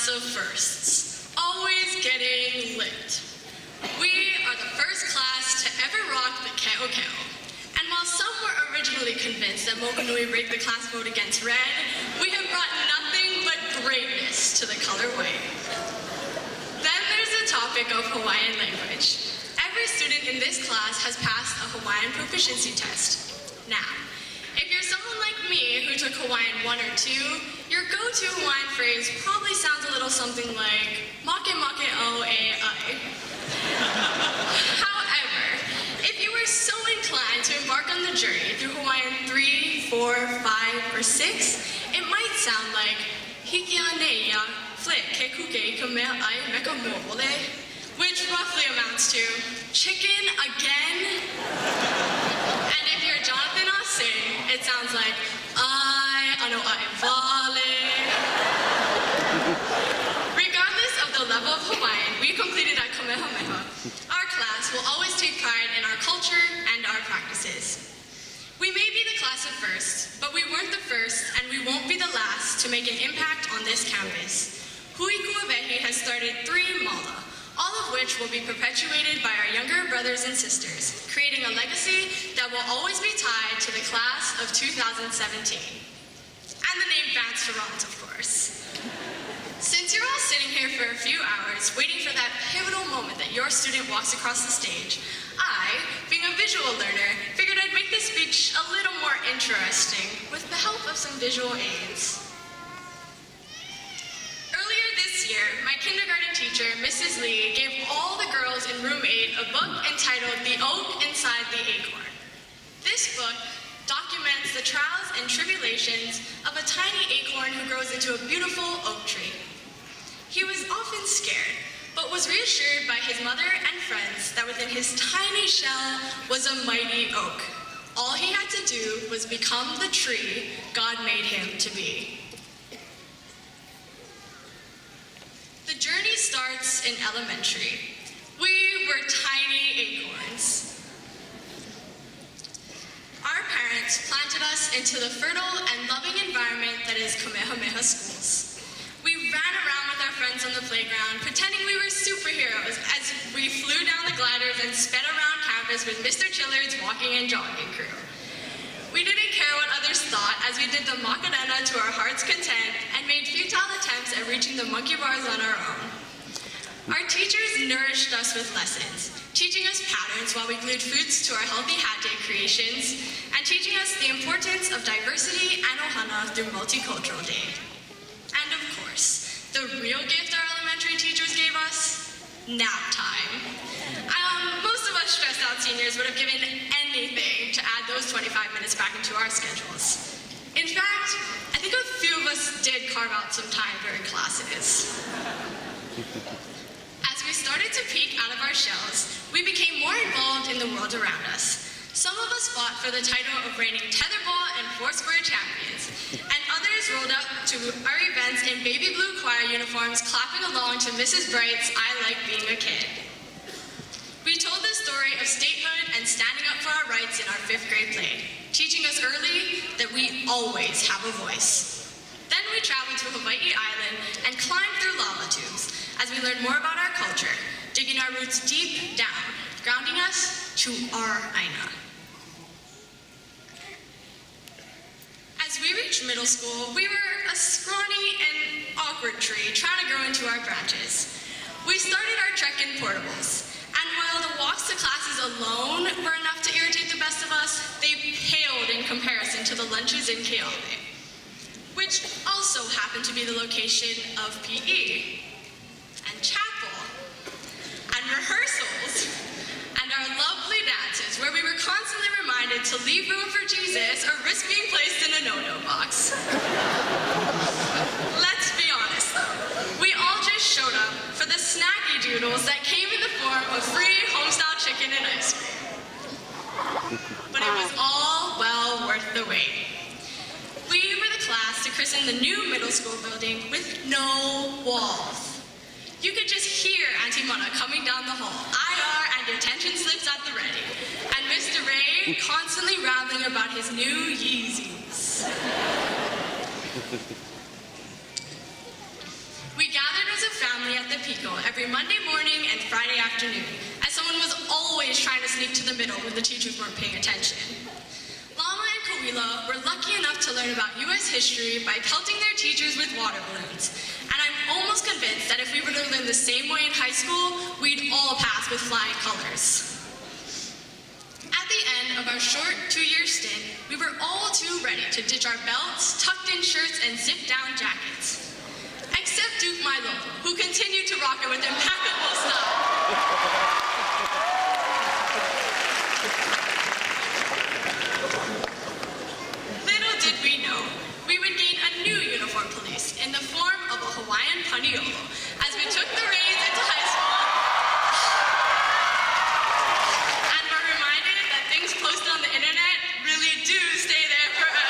class of firsts, always getting lit. We are the first class to ever rock the keo keo. And while some were originally convinced that Mokunui rigged the class vote against red, we have brought nothing but greatness to the color white. Then there's the topic of Hawaiian language. Every student in this class has passed a Hawaiian proficiency test. Now, if you're someone like me who took Hawaiian 1 or 2, your go-to Hawaiian phrase probably sounds a little something like, make make o e ai. However, if you were so inclined to embark on the journey through Hawaiian 3, 4, 5, or 6, it might sound like, hikia ne ya fle ke kuke Kamehameha meka mobile, which roughly amounts to, chicken again? And if you're Jonathan Austin, it sounds like, I ano I vale. Regardless of the level of Hawaiian we completed at Kamehameha, our class will always take pride in our culture and our practices. We may be the class of first, but we weren't the first and we won't be the last to make an impact on this campus. Hui Kuawehi has started 3 mala, all of which will be perpetuated by our younger brothers and sisters, creating a legacy that will always be tied to the class of 2017. And the name Vance Ferrand, of course. Since you're all sitting here for a few hours, waiting for that pivotal moment that your student walks across the stage, I, being a visual learner, figured I'd make this speech a little more interesting with the help of some visual aids. Earlier this year, my kindergarten teacher, Mrs. Lee, gave all the girls in room 8 a book entitled The Oak Inside the Acorn. This book documents the trials and tribulations of a tiny acorn who grows into a beautiful oak tree. He was often scared, but was reassured by his mother and friends that within his tiny shell was a mighty oak. All he had to do was become the tree God made him to be. The journey starts in elementary. We were tiny acorns. Our parents planted us into the fertile and loving environment that is Kamehameha schools. We ran around with our friends on the playground, pretending we were superheroes as we flew down the gliders and sped around campus with Mr. Chillard's walking and jogging crew. We didn't care what others thought as we did the Macarena to our heart's content and made futile attempts at reaching the monkey bars on our own. Our teachers nourished us with lessons, teaching us patterns while we glued foods to our healthy hat day creations, and teaching us the importance of diversity and ohana through Multicultural Day. And of course, the real gift our elementary teachers gave us, nap time. Most of us stressed out seniors would have given anything to add those 25 minutes back into our schedules. In fact, I think a few of us did carve out some time during classes. As we started to peek out of our shells, we became more involved in the world around us. Some of us fought for the title of reigning tetherball and foursquare champions, and others rolled up to our events in baby blue choir uniforms, clapping along to Mrs. Bright's I Like Being a Kid. We told the story of statehood and standing up for our rights in our 5th grade play, teaching us early that we always have a voice. Then we traveled to Hawaii Island and climbed through lava tubes as we learned more about our culture, digging our roots deep down, grounding us to our aina. As we reached middle school, we were a scrawny and awkward tree trying to grow into our branches. We started our trek in portables, and while the walks to classes alone were enough to irritate the best of us, they paled in comparison to the lunches in Keawe, which also happened to be the location of PE, and chapel, and rehearsals, and our lovely dances, where we were constantly reminded to leave room for Jesus or risk being placed in a no-no box. Let's be honest though, we all just showed up for the snacky doodles that came in the form of free homestyle chicken and ice cream. But it was all well worth the wait. We were the class to christen the new middle school building with no walls. You could just hear Auntie Mona coming down the hall, IR and detention slips at the ready, and Mr. Ray constantly rambling about his new Yeezys. We gathered every Monday morning and Friday afternoon, as someone was always trying to sneak to the middle when the teachers weren't paying attention. Lama and Kawila were lucky enough to learn about U.S. history by pelting their teachers with water balloons. And I'm almost convinced that if we were to learn the same way in high school, we'd all pass with flying colors. At the end of our short 2-year stint, we were all too ready to ditch our belts, tucked-in shirts, and zip-down jackets. Except Duke Milo, who continued to rock it with impeccable style. Little did we know, we would gain a new uniform police in the form of a Hawaiian paniolo as we took the reins into high school and were reminded that things posted on the internet really do stay there forever.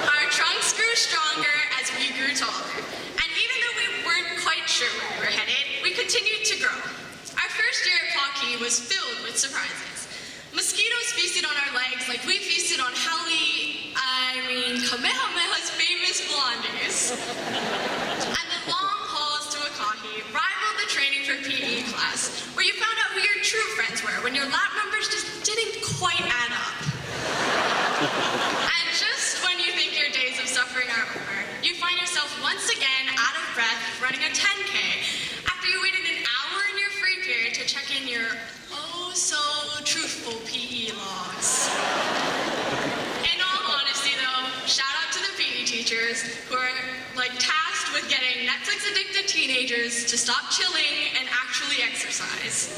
Our trunks grew stronger as we grew taller, and even though we weren't quite sure where we were headed, we continued to grow. Our first year at Pawkey was filled with surprises. Mosquitoes feasted on our legs like we feasted on Kamehameha's famous blondies. And the long hauls to Akahi rivaled the training for PE class, where you found out who your true friends were when your lap numbers just didn't quite add up. And just when you think your days of suffering are over, you find yourself once again out of breath running a 10K after you waited an hour in your free period to check in your oh-so-truthful PE logs. In all honesty, though, shout out to the PE teachers who are tasked with getting Netflix-addicted teenagers to stop chilling and actually exercise.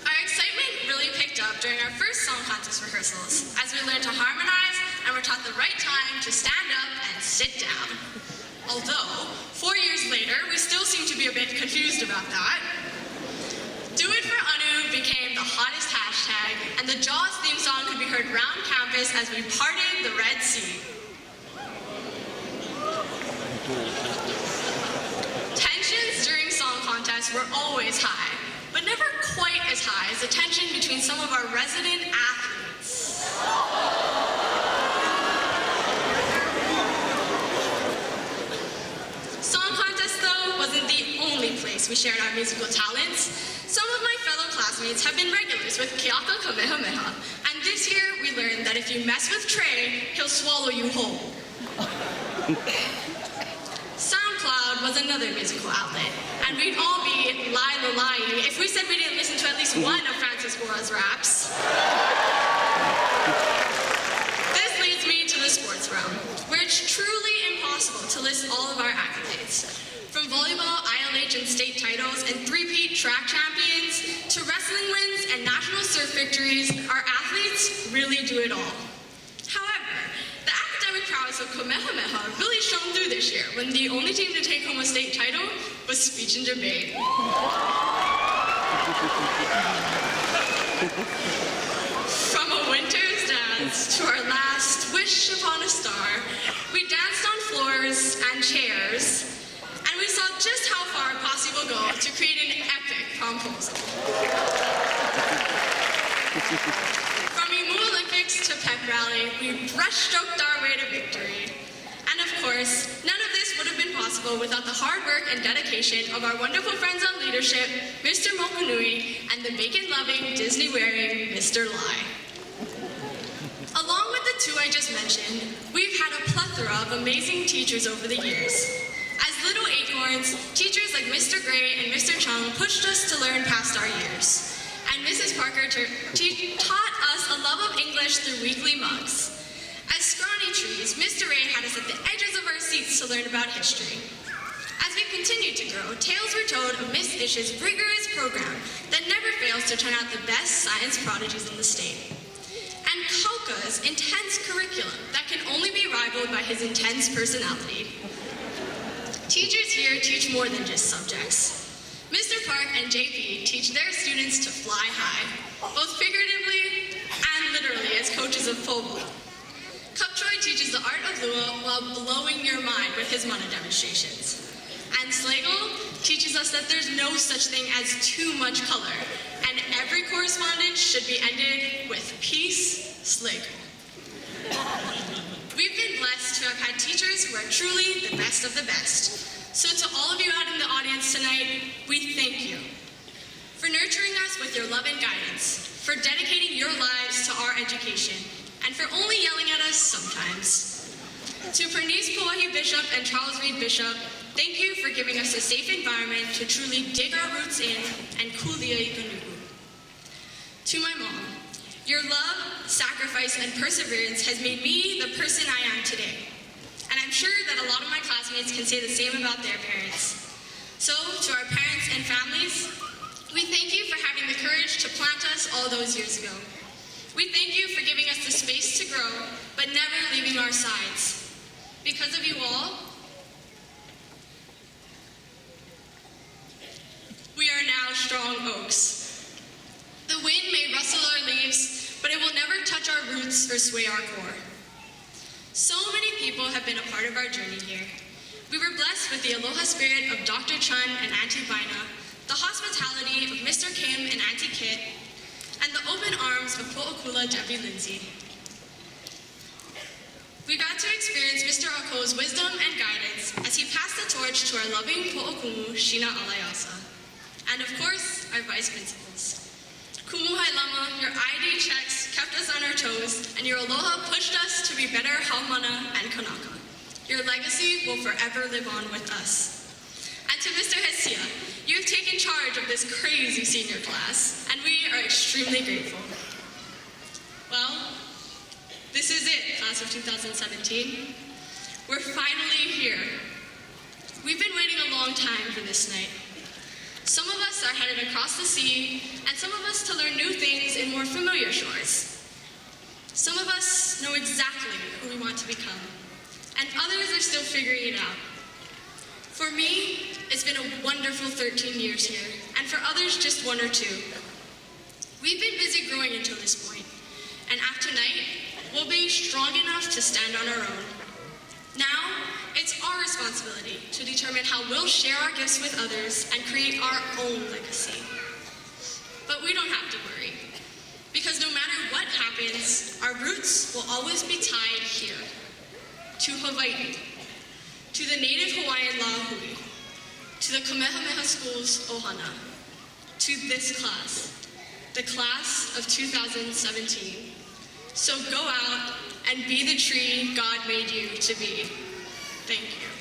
Our excitement really picked up during our first song contest rehearsals as we learned to harmonize and were taught the right time to stand up and sit down. Although, 4 years later, we still seem to be a bit confused about that. Do It for Anu became the hottest hashtag, and the Jaws theme song could be heard round campus as we parted the Red Sea. Tensions during song contests were always high, but never quite as high as the tension between some of our resident athletes. Song contest, though, wasn't the only place we shared our musical talents. Some of my fellow classmates have been regulars with Kiaka Kamehameha, and this year we learned that if you mess with Trey, he'll swallow you whole. SoundCloud was another musical outlet, and we'd all be lying if we said we didn't listen to at least one of Francis Bora's raps. This leads me to the sports realm, where it's truly impossible to list all of our accolades. From volleyball, ILH, and state titles, and three-peat track champions, to wrestling wins and national surf victories, our athletes really do it all. However, the academic prowess of Kamehameha really shone through this year when the only team to take home a state title was speech and debate. From a winter's dance to our last wish upon a star, we danced on floors and chairs, and we saw just how far posse will go to create an epic promposal. From Emu Olympics to pep rally, we brushstroked our way to victory. And of course, none of this would have been possible without the hard work and dedication of our wonderful friends on leadership, Mr. Mokunui, and the bacon-loving, Disney-wearing Mr. Lai. Along with the two I just mentioned, we've had a plethora of amazing teachers over the years. As little acorns, teachers like Mr. Gray and Mr. Chung pushed us to learn past our years. And Mrs. Parker taught us a love of English through weekly mugs. As scrawny trees, Mr. Ray had us at the edges of our seats to learn about history. As we continued to grow, tales were told of Miss Ish's rigorous program that never fails to turn out the best science prodigies in the state. And Kauka's intense curriculum that can only be rivaled by his intense personality. Teachers here teach more than just subjects. Mr. Park and JP teach their students to fly high, both figuratively and literally as coaches of polo. Kupchoy teaches the art of Lua while blowing your mind with his mana demonstrations. And Slagle teaches us that there's no such thing as too much color, and every every correspondence should be ended with peace, Sligo. We've been blessed to have had teachers who are truly the best of the best. So to all of you out in the audience tonight, we thank you for nurturing us with your love and guidance, for dedicating your lives to our education, and for only yelling at us sometimes. To Pernice Pauahi Bishop and Charles Reed Bishop, thank you for giving us a safe environment to truly dig our roots in and kulia ikanuku. To my mom, your love, sacrifice, and perseverance has made me the person I am today. And I'm sure that a lot of my classmates can say the same about their parents. So, to our parents and families, we thank you for having the courage to plant us all those years ago. We thank you for giving us the space to grow, but never leaving our sides. Because of you all, we are now strong oaks. The wind may rustle our leaves, but it will never touch our roots or sway our core. So many people have been a part of our journey here. We were blessed with the aloha spirit of Dr. Chun and Auntie Bina, the hospitality of Mr. Kim and Auntie Kit, and the open arms of Po'okula Debbie Lindsay. We got to experience Mr. Ako's wisdom and guidance as he passed the torch to our loving Po'okumu, Shina Alayasa, and of course, our vice principals. Kumuhai Lama, your ID checks kept us on our toes, and your aloha pushed us to be better haumana and kanaka. Your legacy will forever live on with us. And to Mr. Hesia, you have taken charge of this crazy senior class, and we are extremely grateful. Well, this is it, class of 2017. We're finally here. We've been waiting a long time for this night. Some of us are headed across the sea, and some of us to learn new things in more familiar shores. Some of us know exactly who we want to become, and others are still figuring it out. For me, it's been a wonderful 13 years here, and for others, just 1 or 2. We've been busy growing until this point, and after tonight, we'll be strong enough to stand on our own. Now, it's our responsibility to determine how we'll share our gifts with others and create our own legacy. But we don't have to worry, because no matter what happens, our roots will always be tied here, to Hawaii, to the native Hawaiian La'ahui, to the Kamehameha School's Ohana, to this class, the class of 2017. So go out and be the tree God made you to be. Thank you.